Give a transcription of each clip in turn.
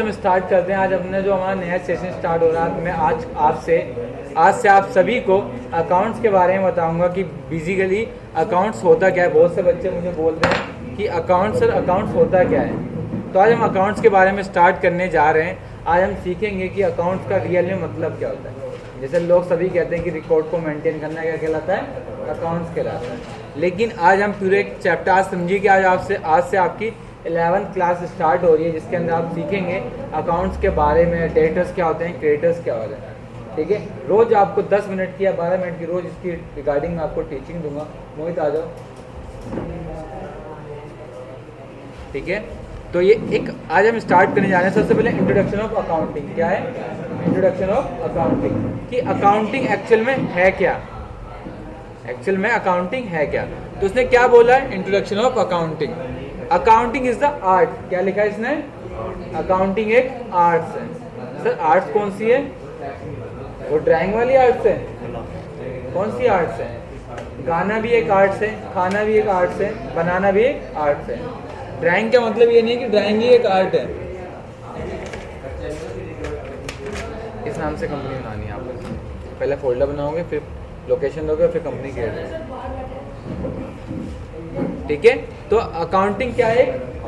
हम स्टार्ट करते हैं। आज अपने जो हमारा नया सेशन स्टार्ट हो रहा है, मैं आज से आप सभी को अकाउंट्स के बारे में बताऊंगा कि बेसिकली अकाउंट्स होता क्या है। बहुत से बच्चे मुझे बोलते हैं कि अकाउंट्स होता क्या है। तो आज हम अकाउंट्स के बारे में स्टार्ट करने जा रहे हैं। आज हम सीखेंगे कि अकाउंट्स का रियल में मतलब क्या होता है। जैसे लोग सभी कहते हैं कि रिकॉर्ड को मेंटेन करना क्या कहलाता है, अकाउंट्स कहलाता है। लेकिन आज हम पूरे एक चैप्टर आज समझिए कि आज से आपकी 11th क्लास स्टार्ट हो रही है, जिसके अंदर आप सीखेंगे अकाउंट्स के बारे में, डेटर्स क्या होते हैं, क्रेडिटर्स क्या होते हैं। ठीक है, रोज आपको 10 मिनट की या 12 मिनट की रोज इसकी रिगार्डिंग मैं आपको टीचिंग दूंगा। मोहित आ जाओ। ठीक है, तो ये एक आज हम स्टार्ट करने जा रहे हैं। सबसे पहले इंट्रोडक्शन ऑफ अकाउंटिंग। क्या है इंट्रोडक्शन ऑफ अकाउंटिंग? कि अकाउंटिंग एक्चुअल में है क्या, एक्चुअल में अकाउंटिंग है क्या। तो उसने क्या बोला है, introduction of accounting. Accounting is the art. क्या लिखा है इसने, अकाउंटिंग एक आर्ट्स है। सर आर्ट्स कौन सी है? वो ड्राइंग वाली आर्ट्स है। कौन सी आर्ट्स है? गाना भी एक आर्ट्स है, खाना भी एक आर्ट्स है, बनाना भी एक आर्ट्स है। ड्राइंग का मतलब ये नहीं है कि ड्राइंग ही एक आर्ट है। इस नाम से कंपनी बनानी है आपको। पहले फोल्डर बनाओगे, फिर लोकेशन दोगे, फिर कंपनी क्रिएट। ठीक है, तो अकाउंटिंग क्या है,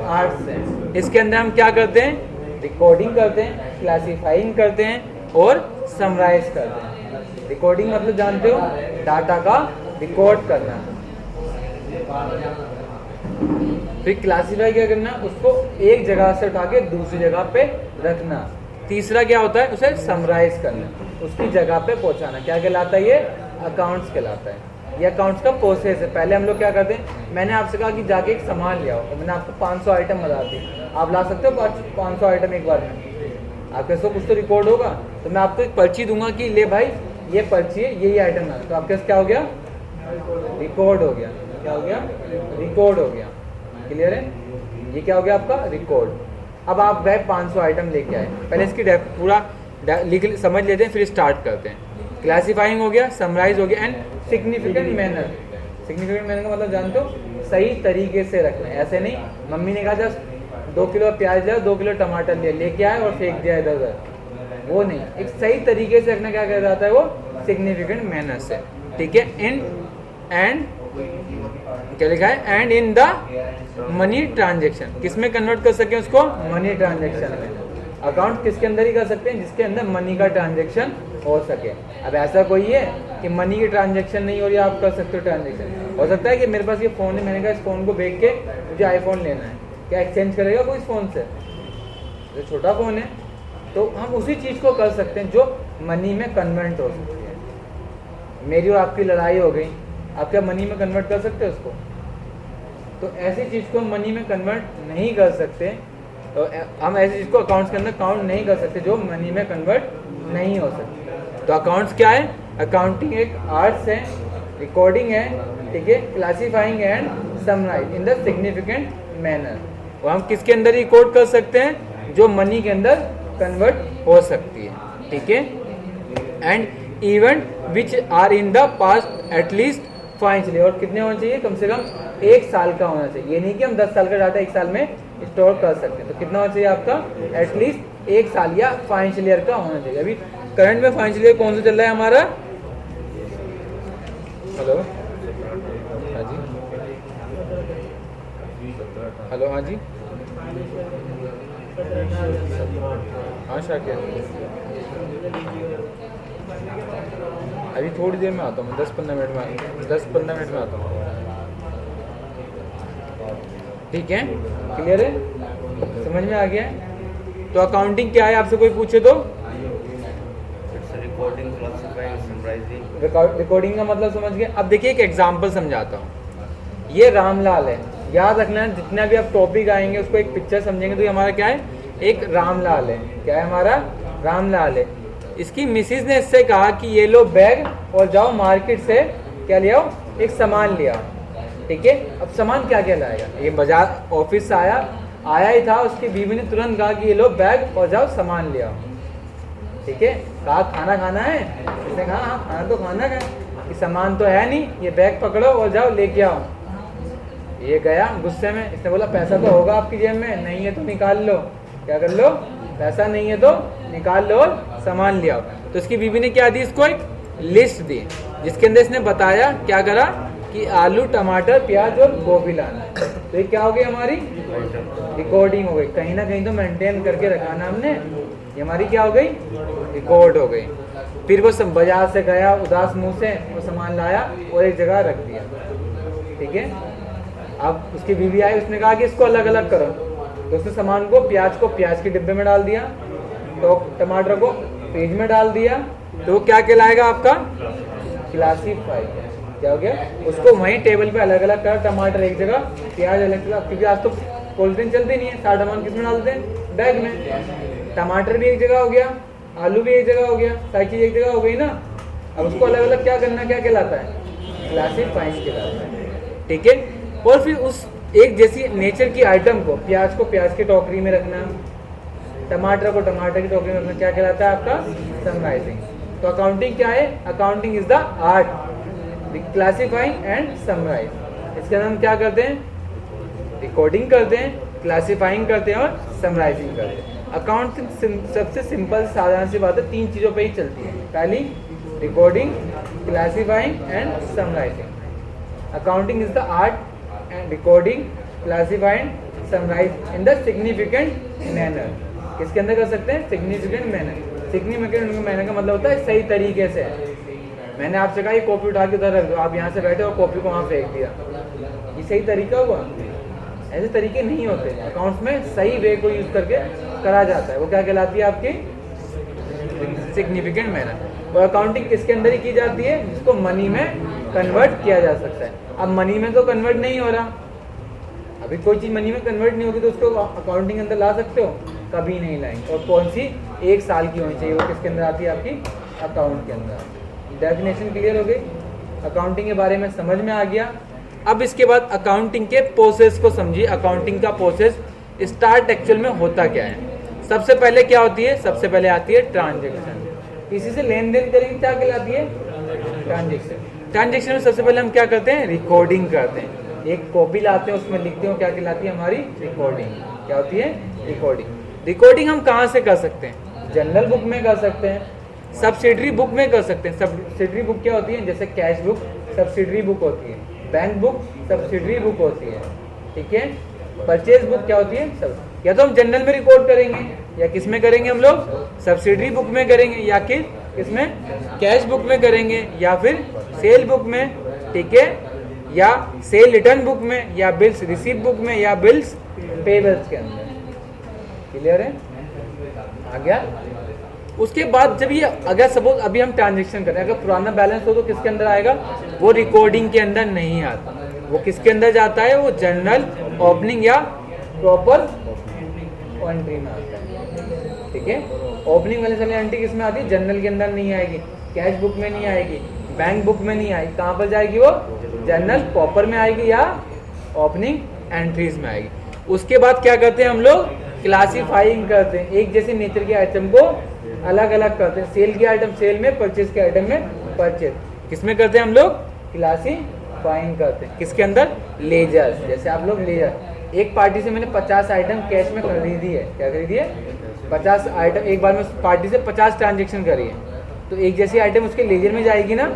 आर्ट्स है। इसके अंदर हम क्या करते हैं, रिकॉर्डिंग करते हैं, क्लासिफाइंग करते हैं और समराइज करते हैं। रिकॉर्डिंग मतलब जानते हो, डाटा का रिकॉर्ड करना। फिर क्लासिफाई क्या करना, उसको एक जगह से उठा के दूसरी जगह पे रखना। तीसरा क्या होता है, उसे समराइज करना, उसकी जगह पे पहुंचाना। क्या कहलाता है ये, अकाउंट्स कहलाता है। ये अकाउंट्स का प्रोसेस है। पहले हम लोग क्या करते हैं, मैंने आपसे कहा कि जाके एक सामान ले आओ, और मैंने आपको 500 आइटम बता दी। आप ला सकते हो 500 आइटम एक बार में? आपके पास कुछ तो रिकॉर्ड होगा। तो मैं आपको एक पर्ची दूंगा कि ले भाई ये पर्ची है, यही आइटम है। तो आपके पास क्या हो गया, रिकॉर्ड हो गया। क्या हो गया, रिकॉर्ड हो गया। क्लियर है, ये क्या हो गया आपका, रिकॉर्ड। अब आप गए 500 आइटम लेके आए। पहले इसकी पूरा समझ लेते हैं, फिर स्टार्ट करते हैं। क्लासिफाइंग हो गया, समराइज हो गया and significant manner. Significant manner का मतलब जानते हो, सही तरीके से रखना है। ऐसे नहीं मम्मी ने कहा जस्ट 2 किलो प्याज लिया, 2 किलो टमाटर लिया, लेके आए और फेंक दिया इधर उधर, वो नहीं। एक सही तरीके से रखना क्या कहा जाता है, वो सिग्निफिकेंट मैनर से। ठीक है, इन एंड क्या लिखा है, and in the money transaction. किस में कन्वर्ट कर सके उसको, मनी ट्रांजेक्शन में। अकाउंट किसके अंदर ही कर सकते हैं, जिसके अंदर मनी का ट्रांजेक्शन हो सके। अब ऐसा कोई है कि मनी की ट्रांजेक्शन नहीं हो रही, आप कर सकते हो ट्रांजेक्शन। हो सकता है कि मेरे पास ये फ़ोन है, मैंने कहा इस फ़ोन को बेच के मुझे आईफोन लेना है, क्या एक्सचेंज करेगा कोई इस फ़ोन से? जो छोटा फ़ोन है, तो हम उसी चीज़ को कर सकते हैं जो मनी में कन्वर्ट हो सकती है। मेरी और आपकी लड़ाई हो गई, आप क्या मनी में कन्वर्ट कर सकते हो उसको? तो ऐसी चीज़ को हम मनी में कन्वर्ट नहीं कर सकते। तो हम ऐसी चीज़ को अकाउंट्स के अंदर काउंट नहीं कर सकते जो मनी में कन्वर्ट नहीं हो सकती। तो अकाउंट्स क्या है, अकाउंटिंग एक आर्ट्स है, रिकॉर्डिंग है, ठीक है, classifying and summarise in the significant manner. और हम किसके अंदर रिकॉर्ड कर सकते हैं, जो मनी के अंदर कन्वर्ट हो सकती है। ठीक है, and event which are in the past at least financially. और कितने होने चाहिए, कम से कम 1 साल का होना चाहिए। ये नहीं कि हम 10 साल का डाटा 1 साल में स्टोर कर सकते हैं। तो कितना होना चाहिए आपका, एटलीस्ट 1 साल या फाइनेंशियल ईयर का होना चाहिए। अभी करंट में फाइनेंशियल ईयर कौन सा चल रहा है हमारा? हेलो, हाँ जी, हेलो, हाँ जी, हाँ शाकिर, अभी थोड़ी देर में आता हूँ, 10-15 मिनट में आता हूँ। ठीक है, क्लियर है, समझ में आ गया है? तो अकाउंटिंग क्या है, आपसे कोई पूछे तो? रिकॉर्डिंग का मतलब समझ गए। अब देखिए एक एग्जांपल समझाता हूँ। ये रामलाल है, याद रखना है, जितना भी आप टॉपिक आएंगे उसको एक पिक्चर समझेंगे तो ये हमारा क्या है, एक रामलाल है। क्या है हमारा, रामलाल है। इसकी मिसिज ने इससे कहा कि ये लो बैग और जाओ मार्केट से क्या ले आओ, एक सामान ले आओ। ठीक है, अब सामान क्या क्या लाएगा, ये बाजार ऑफिस से आया ही था, उसकी बीवी ने तुरंत कहा कि ये लो बैग और जाओ सामान ले आओ। ठीक है, कहा खाना खाना है, इसने कहा हाँ खाना तो खाना है, कि सामान तो है नहीं, ये बैग पकड़ो और जाओ लेके आओ। ये गया गुस्से में, इसने बोला पैसा तो होगा आपकी जेब में, नहीं है तो निकाल लो। क्या कर लो, पैसा नहीं है तो निकाल लो और सामान ले आओ। तो इसकी बीवी ने क्या दी, इसको एक लिस्ट दी जिसके अंदर इसने बताया क्या करा कि आलू टमाटर प्याज और गोभी लाना है। तो ये क्या हो गई, हमारी रिकॉर्डिंग हो गई। कहीं ना कहीं तो मेंटेन करके रखा ना हमने, ये हमारी क्या हो गई, रिकॉर्ड हो गई। फिर वो बाजार से गया उदास मुंह से, वो सामान लाया और एक जगह रख दिया, ठीक है। अब उसकी बीवी आई, उसने कहा कि इसको अलग अलग करो। तो उसने सामान को प्याज के डिब्बे में डाल दिया, तो टमाटर को फ्रिज में डाल दिया। तो वो क्या कहलाएगा आपका, क्लासीफाई। क्या हो गया, उसको वहीं टेबल पे अलग अलग कर, टमाटर एक जगह, प्याज अलग जगह। क्योंकि आज तो कोल्ड ड्रिंक चलती नहीं है, सारा सामान किस में डालते हैं, बैग में। टमाटर भी एक जगह हो गया, आलू भी एक जगह हो गया, सारी चीज एक जगह हो गई ना। अब उसको अलग अलग क्या करना, क्या कहलाता है, क्लासीफाइंग कहलाता है, ठीक है। और फिर उस एक जैसी नेचर की आइटम को, प्याज को प्याज की टोकरी में रखना, टमाटर को टमाटर की टोकरी में रखना, क्या कहलाता है आपका, समराइजिंग। तो अकाउंटिंग क्या है, accounting is the art classifying and summarise. इसके अंदर हम क्या करते हैं, रिकॉर्डिंग करते हैं, क्लासीफाइंग करते हैं और समराइजिंग करते हैं। अकाउंटिंग सबसे सिंपल साधारण सी बात है, 3 चीजों पे ही चलती है। पहली recording, classifying and summarising. Accounting is the art and recording, classifying, summarise in the significant manner. किसके अंदर कर सकते हैं, सिग्निफिकेंट मैनर। सिग्निफिकेंट मैनर का मतलब होता है सही तरीके से। मैंने आपसे कहा ये कॉपी उठा के उधर रख दो, आप यहाँ से बैठे और कॉपी को वहाँ फेंक दिया, ये सही तरीका हुआ? ऐसे तरीके नहीं होते। अकाउंट्स में सही वे को यूज करके करा जाता है, वो क्या कहलाती है आपकी, सिग्निफिकेंट मैनर। और अकाउंटिंग किसके अंदर ही की जाती है, जिसको मनी में कन्वर्ट किया जा सकता है। अब मनी में तो कन्वर्ट नहीं हो रहा, अभी कोई चीज मनी में कन्वर्ट नहीं होगी तो उसको अकाउंटिंग के अंदर ला सकते हो, कभी नहीं लाएंगे। और कौन सी, 1 साल की होनी चाहिए, वो किसके अंदर आती है, आपकी अकाउंट के अंदर। डेफिनेशन क्लियर हो गई, अकाउंटिंग के बारे में समझ में आ गया। अब इसके बाद अकाउंटिंग के प्रोसेस को समझिए। अकाउंटिंग का प्रोसेस स्टार्ट एक्चुअल में होता क्या है। सबसे पहले क्या होती है, सबसे पहले आती है ट्रांजेक्शन। किसी से लेन देन करेंगे, क्या कहलाती है, ट्रांजेक्शन। ट्रांजेक्शन में सबसे पहले हम क्या करते हैं, रिकॉर्डिंग करते हैं। एक कॉपी लाते हैं, उसमें लिखते हो, क्या कहलाती है हमारी, रिकॉर्डिंग। क्या होती है, रिकॉर्डिंग। रिकॉर्डिंग हम कहाँ से कर सकते हैं, जनरल बुक में कर सकते हैं, सब्सिडरी बुक में कर सकते हैं। सब्सिडरी बुक क्या होती है, जैसे कैश बुक सब्सिडरी बुक होती है, बैंक बुक सब्सिडरी बुक होती है, ठीक है। परचेज बुक क्या होती है, सब। या तो हम जनरल में रिकॉर्ड करेंगे, या किस में करेंगे हम लोग, सब्सिडरी बुक में करेंगे, या कि किसमें, कैश बुक में करेंगे, या फिर सेल बुक में, ठीक है, या सेल रिटर्न बुक में, या बिल्स रिसीव बुक में, या बिल्स पेबल्स के अंदर। क्लियर है, आ गया। उसके बाद जब ये, अगर सपोज अभी हम ट्रांजेक्शन करें, अगर पुराना बैलेंस हो तो किसके अंदर आएगा, वो रिकॉर्डिंग के अंदर नहीं आता, वो किसके अंदर जाता है, वो जनरल ओपनिंग या प्रॉपर एंट्री में आता है, ठीक है। ओपनिंग वाले सारी एंट्री किसमें आती है, जनरल के अंदर नहीं आएगी, कैश बुक में नहीं आएगी, बैंक बुक में नहीं आएगी। कहाँ पर जाएगी वो, जनरल प्रॉपर में आएगी या ओपनिंग एंट्रीज में आएगी। उसके बाद क्या करते हैं हम लोग, क्लासीफाइंग करते हैं। एक जैसे नेचर के आइटम को अलग अलग करते हैं। सेल की आइटम सेल में, परचेज के आइटम में परचेज। किसमें करते हैं हम लोग, क्लासीफाइंग करते हैं। किसके अंदर, लेजर। जैसे आप लोग लेजर, एक पार्टी से मैंने 50 आइटम कैश में खरीदी है, क्या खरीदी है, 50 आइटम एक बार में पार्टी से 50 ट्रांजेक्शन करी है, तो एक जैसी आइटम उसके लेजर में जाएगी ना,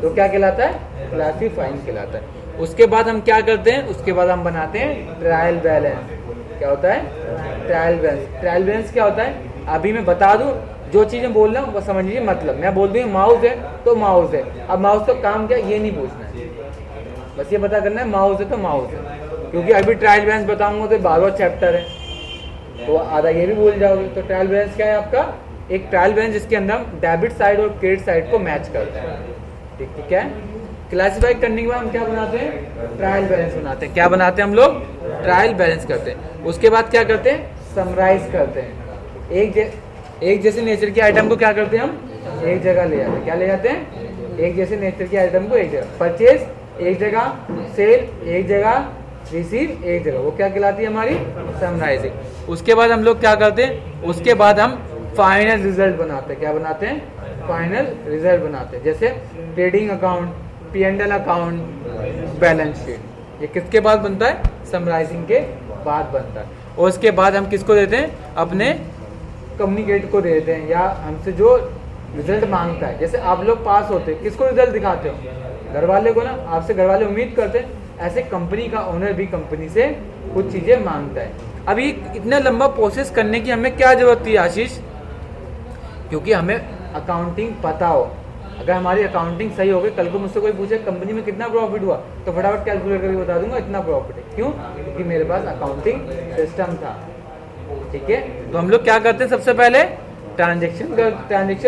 तो क्या कहलाता है, क्लासीफाइंग कहलाता है। उसके बाद हम क्या करते हैं, उसके बाद हम बनाते हैं ट्रायल बैलेंस। क्या होता है, ट्रायल बैलेंस। ट्रायल बैलेंस क्या होता है, अभी मैं बता दूं, जो चीजें बोल रहा हूँ वो समझ लीजिए। मतलब मैं बोल दूँ माउस है तो माउस है, अब माउस का काम क्या, ये नहीं पूछना है, बस ये पता करना है माउस है तो माउस है। क्योंकि अभी ट्रायल बैलेंस बताऊंगा तो 12वां चैप्टर है, तो आधा ये भी भूल जाओगे। तो ट्रायल बैलेंस क्या है आपका, एक ट्रायल बैलेंस जिसके अंदर हम डेबिट साइड और क्रेडिट साइड को मैच करते हैं, ठीक है। क्लासीफाई करने के बाद हम क्या बनाते हैं, ट्रायल बैलेंस बनाते हैं। क्या बनाते हैं हम लोग, ट्रायल बैलेंस करते हैं। उसके बाद क्या करते हैं, समराइज करते हैं। एक जैसे नेचर के आइटम को क्या करते हैं हम, एक जगह ले जाते हैं। क्या ले जाते हैं, एक जैसे नेचर के आइटम को एक जगह, परचेज एक जगह, सेल एक जगह, रिसीव एक जगह, वो क्या कहलाती है हमारी, समराइजिंग। उसके बाद हम लोग क्या करते हैं, उसके बाद हम फाइनल रिजल्ट बनाते हैं। क्या बनाते हैं, फाइनल रिजल्ट बनाते हैं। जैसे trading account, P&L account, balance sheet, ये किसके बाद बनता है, समराइजिंग के बाद बनता है। और उसके बाद हम किसको देते हैं, अपने कम्युनिकेट को दे देते हैं या हमसे जो रिजल्ट मांगता है। जैसे आप लोग पास होते हैं, किसको रिजल्ट दिखाते हो? घर वाले को ना, आपसे घर वाले उम्मीद करते हैं। ऐसे कंपनी का ओनर भी कंपनी से कुछ चीज़ें मांगता है। अभी इतना लंबा प्रोसेस करने की हमें क्या जरूरत थी आशीष? क्योंकि हमें अकाउंटिंग पता हो। अगर हमारी अकाउंटिंग सही हो गई, कल को मुझसे कोई पूछे कंपनी में कितना प्रॉफिट हुआ, तो फटाफट कैलकुलेट करके बता दूंगा इतना प्रॉफिट है। क्यों? क्योंकि मेरे पास अकाउंटिंग सिस्टम था। ठीक है, तो हम लोग क्या करते हैं? सबसे पहले ट्रांजेक्शन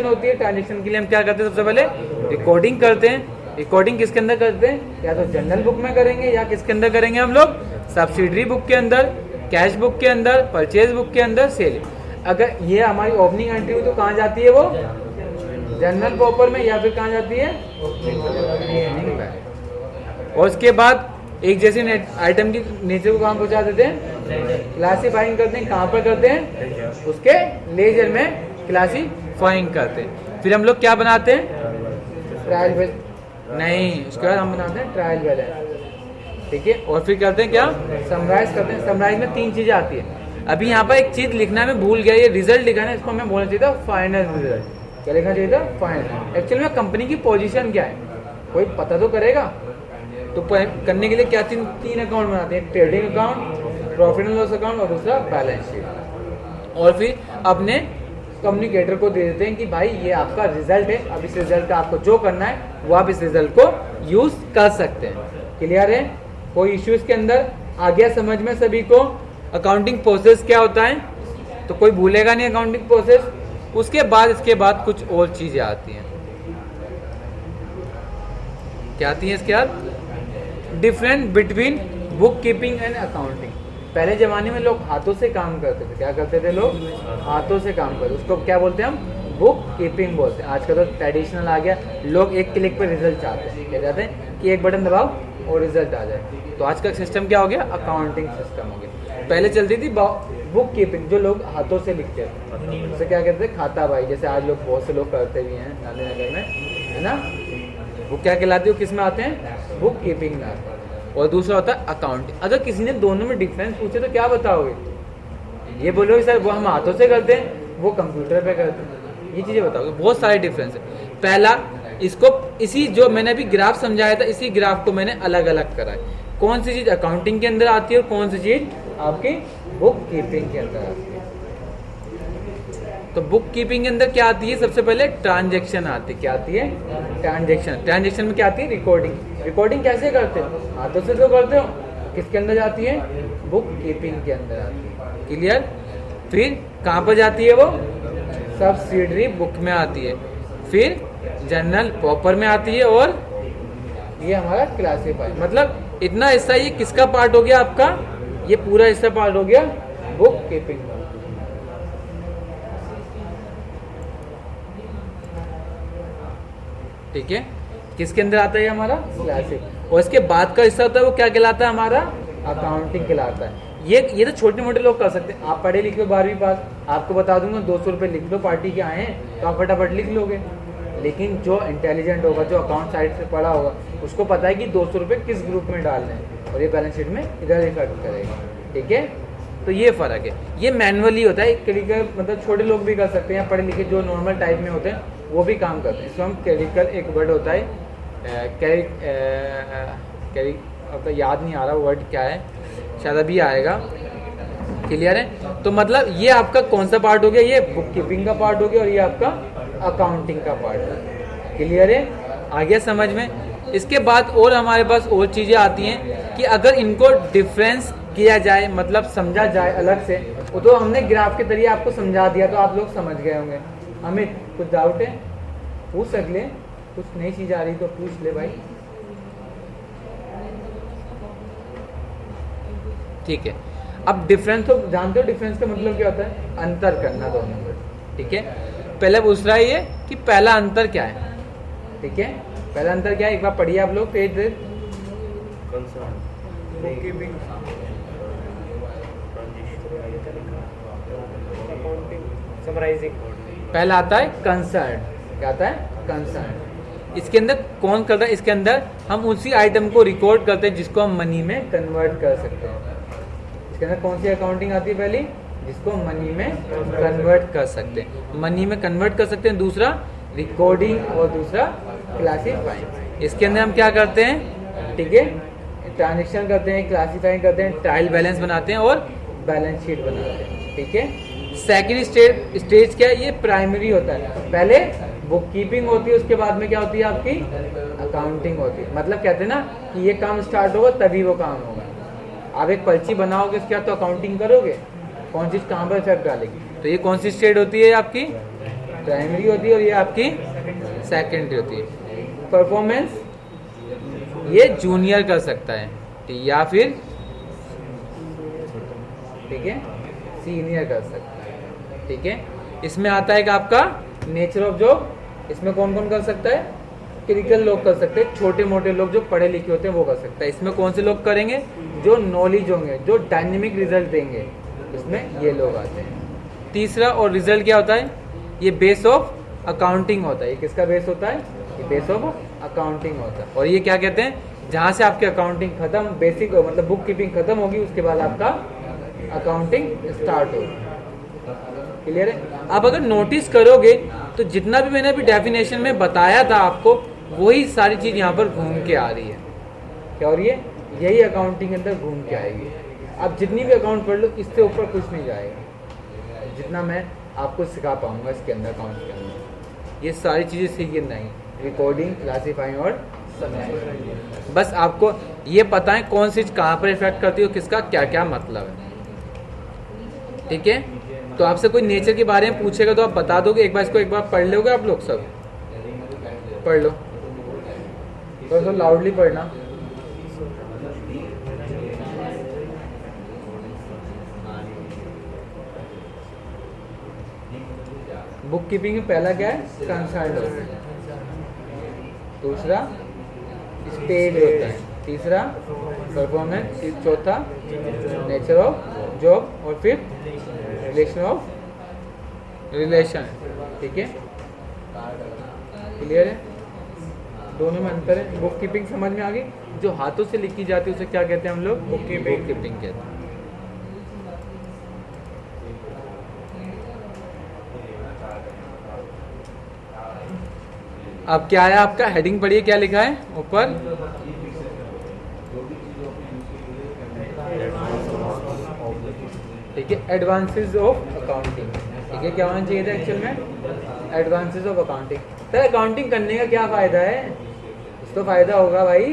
होती है। ट्रांजेक्शन के लिए हम क्या करते हैं? सबसे पहले रिकॉर्डिंग करते हैं। रिकॉर्डिंग किसके अंदर करते हैं? या तो जनरल बुक में करेंगे या किसके अंदर करेंगे हम लोग? सब्सिडरी बुक के अंदर, कैश बुक के अंदर, परचेज बुक के अंदर, सेल। अगर ये हमारी ओपनिंग एंट्री हुई तो कहाँ जाती है वो? जनरल प्रॉपर में, या फिर कहाँ जाती है? और उसके बाद एक जैसे आइटम की नीचे को कहाँ पहुँचा देते हैं? क्लासीफाइंग करते हैं। कहाँ पर करते हैं? उसके लेजर में क्लासीफाइंग करते हैं। फिर हम लोग क्या बनाते हैं? ट्रायल बैलेंस नहीं, उसके बाद हम बनाते हैं ट्रायल बैलेंस। ठीक है, और फिर करते हैं क्या? समराइज करते हैं। समराइज में 3 चीजें आती है। अभी यहाँ पर एक चीज लिखना मैं भूल गया, ये रिजल्ट लिखा है, इसको हमें बोलना चाहिए था फाइनल रिजल्ट। क्या लिखना चाहिए था? फाइनल। एक्चुअली में कंपनी की पोजीशन क्या है कोई पता तो करेगा। तो करने के लिए क्या 3 अकाउंट बनाते हैं? Trading account, profit and loss account और दूसरा बैलेंस शीट। और फिर अपने कम्युनिकेटर को दे देते हैं कि भाई ये आपका रिजल्ट है, अब इस रिजल्ट का आपको जो करना है वो आप इस रिजल्ट को यूज कर सकते हैं। क्लियर है? कोई इश्यू इसके अंदर आ गया समझ में सभी को? अकाउंटिंग प्रोसेस क्या होता है तो कोई भूलेगा नहीं अकाउंटिंग प्रोसेस। उसके बाद इसके बाद कुछ और चीजें आती हैं। क्या आती हैं इसके बाद? Different between book keeping and accounting. पहले जमाने में लोग हाथों से काम करते थे। क्या करते थे लोग? हाथों से काम करते। उसको क्या बोलते हैं हम? बुक कीपिंग बोलते हैं। आजकल तो ट्रेडिशनल आ गया, लोग एक क्लिक पर रिजल्ट चाहते हैं। क्या चाहते हैं? कि एक बटन दबाओ और रिजल्ट आ जाए। तो आज का सिस्टम क्या हो गया? अकाउंटिंग सिस्टम हो गया। पहले चलती थी बुक कीपिंग, जो लोग हाथों से लिखते थे, उसे क्या कहते हैं? खाता भाई। जैसे आज लोग बहुत से लोग करते भी हैं गांधीनगर में, है ना? वो क्या कहलाती है? किस में आते हैं? बुक कीपिंग में आते हैं। और दूसरा होता है अकाउंटिंग। अगर किसी ने दोनों में डिफरेंस पूछे तो क्या बताओगे? ये बोलोगे सर वो हम हाथों से करते हैं, वो कंप्यूटर पे करते हैं। ये चीजें बताओगे। बहुत सारे डिफरेंस है। पहला, इसको इसी जो मैंने अभी ग्राफ समझाया था, इसी ग्राफ को मैंने अलग अलग करा है। कौन सी चीज अकाउंटिंग के अंदर आती है और कौन सी चीज आपकी बुक कीपिंग के अंदर आती है। तो बुक कीपिंग के अंदर क्या आती है? सबसे पहले ट्रांजैक्शन आती है। क्या आती है? ट्रांजैक्शन। ट्रांजैक्शन में क्या आती है? रिकॉर्डिंग। रिकॉर्डिंग कैसे करते हो? हाथों से तो करते हो। किसके अंदर जाती है? बुक कीपिंग के अंदर आती है। क्लियर? फिर कहाँ पर जाती है वो? सब्सिडरी बुक में आती है। फिर जनरल प्रॉपर में आती है और ये हमारा क्लासीफाई। मतलब इतना हिस्सा ये किसका पार्ट हो गया आपका? ये पूरा हिस्सा पार्ट हो गया बुक कीपिंग का। ठीक है, किसके अंदर आता है हमारा? क्लासिक। और इसके बाद का हिस्सा होता है वो क्या कहलाता है? हमारा अकाउंटिंग कहलाता है। ये तो छोटे मोटे लोग कर सकते हैं। आप पढ़े लिखे हो 12वीं पास, आपको बता दूंगा 200 रुपये लिख लो पार्टी के आए हैं तो आप फटाफट लिख लोगे। लेकिन जो इंटेलिजेंट होगा, जो अकाउंट साइड से पढ़ा होगा, उसको पता है कि 200 रुपये किस ग्रुप में डालने हैं और ये बैलेंस शीट में इधर इफेक्ट करेगा। ठीक है, तो ये फ़र्क है। ये मैनुअली होता है। क्लिकर मतलब छोटे लोग भी कर सकते हैं, या पढ़े लिखे जो नॉर्मल टाइप में होते हैं वो भी काम करते हैं। इसको हम क्लरिकल, एक वर्ड होता है कैरी, अब याद नहीं आ रहा वर्ड क्या है, शायद अभी आएगा। क्लियर है? तो मतलब ये आपका कौन सा पार्ट हो गया? ये बुक कीपिंग का पार्ट हो गया और ये आपका अकाउंटिंग का पार्ट है। क्लियर है? आ गया समझ में? इसके बाद और हमारे पास और चीज़ें आती हैं कि अगर इनको डिफरेंस किया जाए, मतलब समझा जाए अलग से, वो तो हमने ग्राफ के जरिए आपको समझा दिया तो आप लोग समझ गए होंगे। अमित कुछ डाउट है? पूछ सकले, कुछ नई चीज़ आ रही तो पूछ ले भाई। ठीक है, अब डिफरेंस तो जानते हो, डिफरेंस का मतलब क्या होता है? अंतर करना दोनों में। ठीक है, पहले पूछ रहा है ये कि पहला अंतर क्या है। ठीक है, पहला अंतर क्या है? एक बार पढ़िए आप लोग पेज दे। पहला आता है कंसर्न। क्या आता है? कंसर्न। इसके अंदर कौन कर रहा है? इसके अंदर हम उसी आइटम को रिकॉर्ड करते हैं जिसको हम मनी में कन्वर्ट कर सकते हैं। इसके अंदर कौन सी अकाउंटिंग आती है? पहली जिसको मनी में कन्वर्ट कर सकते हैं, मनी में कन्वर्ट कर सकते हैं। दूसरा रिकॉर्डिंग और दूसरा क्लासीफाइंग। इसके अंदर हम क्या करते हैं, ठीक है, ट्रांजेक्शन करते हैं, क्लासीफाइंग करते हैं, ट्रायल बैलेंस बनाते हैं और बैलेंस शीट बनाते हैं, ठीक है। सेकेंड स्टेज क्या है, ये प्राइमरी होता है। पहले बुक कीपिंग होती है, उसके बाद में क्या होती है आपकी अकाउंटिंग होती है। मतलब कहते हैं ना कि ये काम स्टार्ट होगा तभी वो काम होगा। आप एक पर्ची बनाओगे उसके बाद तो अकाउंटिंग करोगे, कौन चीज़ कहाँ पर इफेक्ट डालेगी। तो ये कौन सी स्टेज होती है आपकी, प्राइमरी होती है, और ये आपकी सेकेंडरी होती है। परफॉर्मेंस ये जूनियर कर सकता है या फिर, ठीक है, सीनियर कर सकता है, ठीक है। इसमें आता है कि आपका नेचर ऑफ जॉब, इसमें कौन कौन कर सकता है, क्रिटिकल लोग कर सकते हैं, छोटे मोटे लोग जो पढ़े लिखे होते हैं वो कर सकते हैं। इसमें कौन से लोग करेंगे, जो नॉलेज होंगे, जो डायनेमिक रिजल्ट देंगे, इसमें ये लोग आते हैं। तीसरा और रिजल्ट क्या होता है, ये बेस ऑफ अकाउंटिंग होता है। ये किसका बेस होता है, ये बेस ऑफ अकाउंटिंग होता है। और ये क्या कहते हैं, जहाँ से आपकी अकाउंटिंग खत्म, बेसिक मतलब बुक कीपिंग खत्म होगी, उसके बाद आपका अकाउंटिंग स्टार्ट होगी। क्लियर है। अब अगर नोटिस करोगे तो जितना भी मैंने अभी डेफिनेशन में बताया था आपको, वही सारी चीज़ यहाँ पर घूम के आ रही है। क्या हो रही है, यही अकाउंटिंग के अंदर घूम के आएगी। आप जितनी भी अकाउंट पढ़ लो, इससे ऊपर कुछ नहीं जाएगा जितना मैं आपको सिखा पाऊंगा इसके अंदर, अकाउंट के अंदर। ये सारी चीज़ें सीखी नहीं, रिकॉर्डिंग, क्लासीफाइंग और समराइजिंग। बस आपको ये पता है कौन सी चीज़ कहाँ पर इफेक्ट करती है, किसका क्या क्या मतलब है, ठीक है। तो आपसे कोई नेचर के बारे में पूछेगा तो आप बता दोगे, एक बार इसको एक बार पढ़ लोगे आप लोग, सब पढ़ लो, तो लाउडली पढ़ना। बुक कीपिंग में पहला क्या है, कंसर्न होता है, दूसरा स्टेज होता है, तीसरा परफॉर्मेंस, चौथा नेचर ऑफ जॉब, और फिर रिलेशन, ठीक है। क्लियर है, दोनों में अंतर है। बुक कीपिंग समझ में आ गई, जो हाथों से लिखी जाती है उसे क्या कहते हैं हम लोग, बुक कीपिंग कहते हैं। अब क्या है आपका, हेडिंग पढ़िए, क्या लिखा है ऊपर, ठीक है, एडवांसेस ऑफ अकाउंटिंग, ठीक है। क्या होना चाहिए था एक्चुअल में, advances of accounting. Sir accounting करने का क्या फ़ायदा है, कुछ तो फ़ायदा होगा भाई,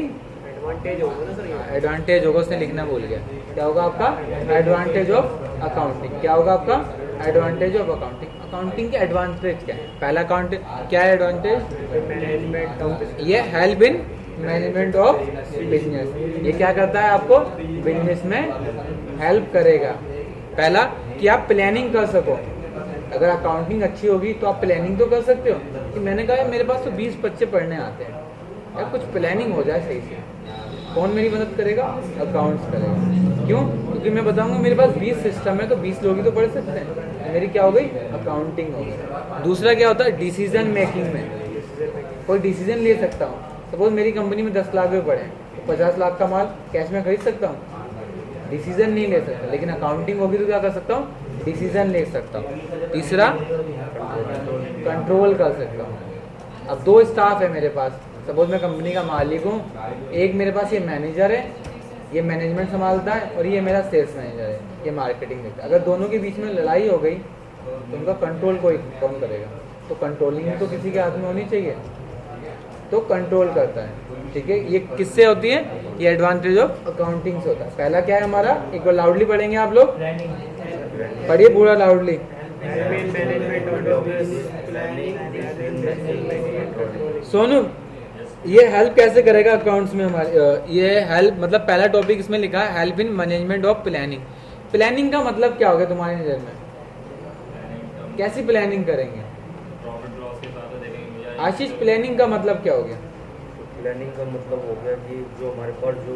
एडवांटेज होगा ना सर, एडवांटेज होगा, उसने लिखना भूल गया। क्या होगा आपका, एडवांटेज ऑफ अकाउंटिंग। क्या होगा आपका, एडवांटेज ऑफ अकाउंटिंग। अकाउंटिंग के एडवांटेज क्या है, पहला अकाउंट क्या है एडवांटेज, मैनेजमेंट, ये help in management of business. ये क्या करता है, आपको बिजनेस में हेल्प करेगा। पहला कि आप प्लानिंग कर सको, अगर अकाउंटिंग अच्छी होगी तो आप प्लानिंग तो कर सकते हो कि मैंने कहा मेरे पास तो 20 बच्चे पढ़ने आते हैं, या कुछ प्लानिंग हो जाए सही से, कौन मेरी मदद करेगा, अकाउंट्स करेगा। क्यों, क्योंकि मैं बताऊंगा मेरे पास 20 सिस्टम है तो 20 लोग ही तो पढ़ सकते हैं, मेरी क्या हो गई, अकाउंटिंग हो गई। दूसरा क्या होता है, डिसीजन मेकिंग में कोई डिसीजन ले सकता हूँ। सपोज मेरी कंपनी में 10 लाख रुपये पड़े हैं, तो 50 लाख का माल कैश में खरीद सकता हूँ, डिसीजन नहीं ले सकता। लेकिन अकाउंटिंग होगी तो क्या कर सकता हूँ, डिसीजन ले सकता हूँ। तीसरा कंट्रोल कर सकता हूँ। अब 2 स्टाफ है मेरे पास, सपोज मैं कंपनी का मालिक हूँ, एक मेरे पास ये मैनेजर है, ये मैनेजमेंट संभालता है, और ये मेरा सेल्स मैनेजर है, ये मार्केटिंग देखता है। अगर दोनों के बीच में लड़ाई हो गई तो उनका कंट्रोल कौन करेगा, तो कंट्रोलिंग तो किसी के हाथ में होनी चाहिए, तो कंट्रोल करता है, ठीक है। ये किससे होती है, ये एडवांटेज ऑफ अकाउंटिंग से होता है। पहला क्या है हमारा, एक बार लाउडली पढ़ेंगे आप लोग, पढ़िए पूरा लाउडली। सोनू, ये हेल्प कैसे करेगा अकाउंट्स में हमारे, ये हेल्प मतलब पहला टॉपिक इसमें लिखा है help in management of planning. Planning का मतलब क्या होगा तुम्हारी नज़र में, कैसी प्लानिंग करेंगे आशीष, प्लानिंग का मतलब क्या हो गया, प्लानिंग का मतलब हो गया कि जो हमारे पास जो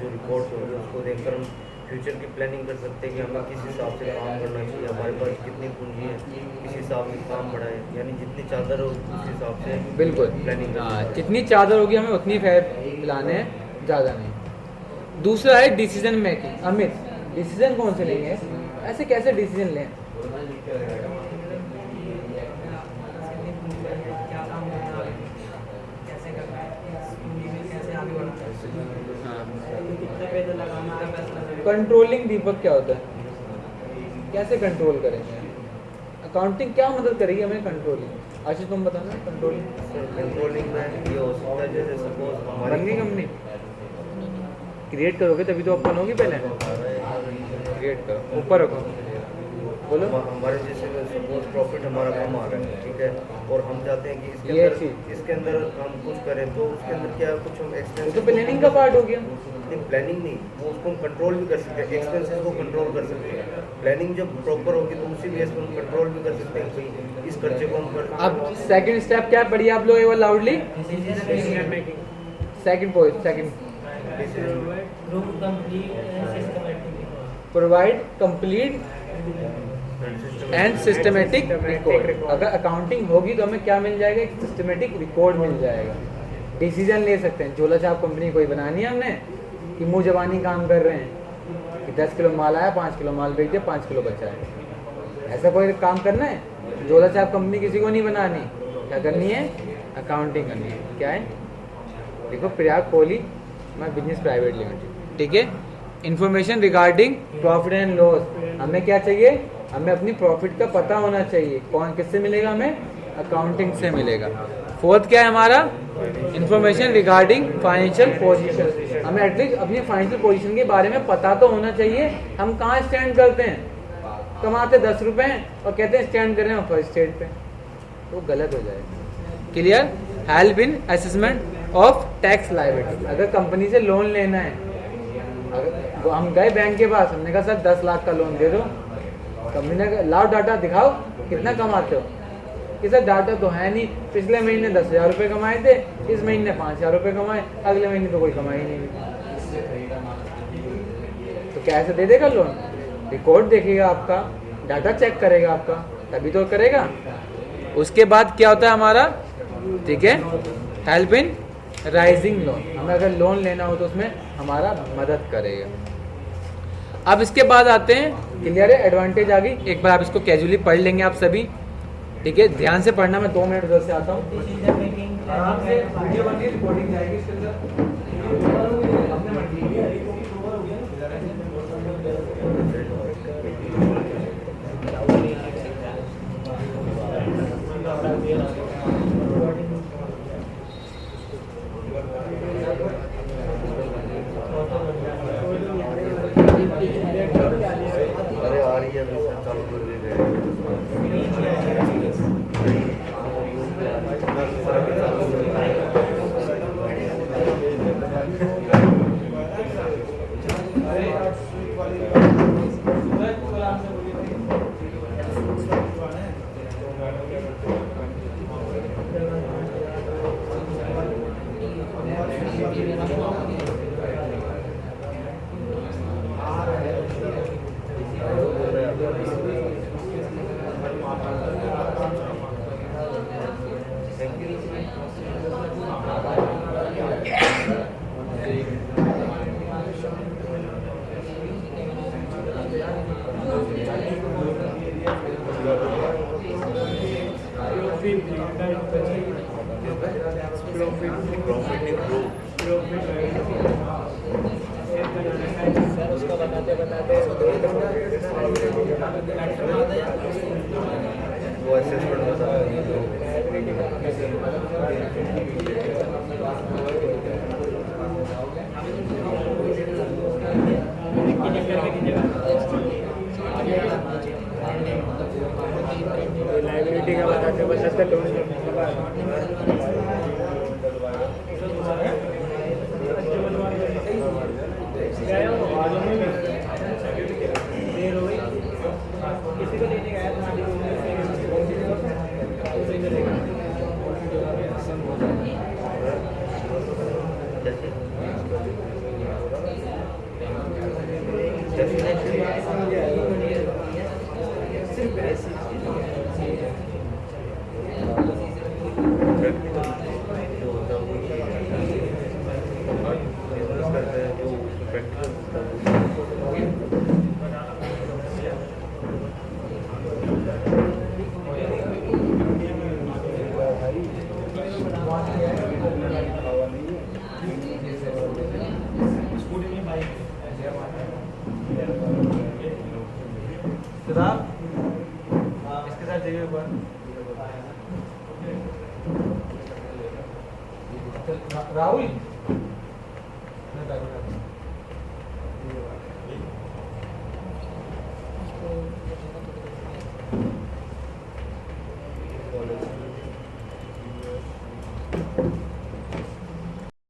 रिपोर्ट होगी उसको देखकर हम फ्यूचर की प्लानिंग कर सकते हैं कि हमें किस हिसाब से काम करना चाहिए, हमारे पास कितनी पूंजी है, किस हिसाब से काम बढ़ाए, यानी जितनी चादर हो उस हिसाब से बिल्कुल प्लानिंग। जितनी चादर होगी हमें उतनी फैलाने हैं, ज़्यादा नहीं। दूसरा है डिसीजन मेकिंग। अमित, डिसीजन कौन से लेंगे, ऐसे कैसे डिसीजन लें? क्या काम करना है, कैसे करना है, पूंजी में कैसे आगे बढ़ना है, कितना पैसा लगाना है, पैसा कंट्रोलिंग दीपक क्या होता है? कैसे कंट्रोल करेंगे? अकाउंटिंग क्या मदद करेगी हमें कंट्रोलिंग? आशीष तुम बताना कंट्रोलिंग। कंट्रोलिंग में ये हो सकता है जैसे सपोज हमारी बननी कंपनी क्रिएट करोगे तभी तो ओपन होगी, पहले क्रिएट करो, ऊपर रखो, बोलो। हमारे जैसे सपोज प्रॉफिट हमारा कम आ रहा है, ठीक है, और हम चाहते हैं कि ये इसके अंदर हम कुछ करें, तो उसके अंदर क्या कुछ हम ये एक्सपेंस तो प्लानिंग का पार्ट हो गया। नहीं, प्लानिंग नहीं, वो उसको हम कंट्रोल भी कर सकते हैं, एक्सपेंसेस को कंट्रोल कर सकते हैं। प्लानिंग जब प्रॉपर होगी तो उसी बेस पर हम कंट्रोल भी कर सकते हैं भाई इस खर्चे को हम कर। अब सेकंड स्टेप क्या है? पढ़िए आप लोग एक बार loudly. Second point, second provide complete and systematic record. अगर अकाउंटिंग होगी तो हमें क्या मिल जाएगा? एक सिस्टमेटिक रिकॉर्ड मिल जाएगा। डिसीजन ले सकते हैं। झोला छाप कंपनी कोई बनानी है हमने कि मुंह जबानी काम कर रहे हैं कि 10 किलो माल आया, 5 किलो माल बेच दिया, 5 किलो बचा है, ऐसा कोई काम करना है? झोला छाप कंपनी किसी को नहीं बनानी। क्या करनी है? अकाउंटिंग करनी है। क्या है? देखो, प्रयाग कोहली मैं बिजनेस प्राइवेट लिमिटेड, ठीक है। Information regarding profit and loss, हमें क्या चाहिए? हमें अपनी प्रॉफिट का पता होना चाहिए। कौन किससे मिलेगा? हमें अकाउंटिंग से मिलेगा। फोर्थ क्या है हमारा? इंफॉर्मेशन रिगार्डिंग फाइनेंशियल पोजीशन, हमें एटलीस्ट अपनी फाइनेंशियल पोजीशन के बारे में पता तो होना चाहिए। हम कहाँ स्टैंड करते हैं? कमाते 10 रुपए और कहते हैं स्टैंड कर रहे हैं फर्स्ट स्टेट पे, तो गलत हो जाएगा। Clear? Help in assessment of tax liability, अगर कंपनी से लोन लेना है, अगर हम गए बैंक के पास, हमने कहा सर 10 लाख का लोन दे दो, कंपनी ने कहा लाओ डाटा दिखाओ कितना कमाते हो, कि सर डाटा तो है नहीं, पिछले महीने 10,000 रुपये कमाए थे, इस महीने 5,000 रुपये कमाए, अगले महीने तो कोई कमाई नहीं। तो क्या ऐसे दे देगा लोन? रिकॉर्ड देखेगा आपका, डाटा चेक करेगा आपका, तभी तो करेगा। उसके बाद क्या होता है हमारा? ठीक है, हेल्प इन राइजिंग लोन, हमें अगर लोन लेना हो तो उसमें हमारा मदद करेगा। अब इसके बाद आते हैं, क्लियर है? एडवांटेज आ गई। एक बार आप इसको कैजुअली पढ़ लेंगे आप सभी, ठीक है। ध्यान से पढ़ना, मैं 2 मिनट उधर से आता हूँ। आराम से वीडियो बन रही है, रिकॉर्डिंग जाएगी इसके अंदर। अरे आ रही है अभी सर, चालू कर दी उसको बताते बताते वो असेसमेंट बता लाइबिलिटी का बताते बताते लोन किसी को लेने गया था। इसके साथ जाइए एक बार। राहुल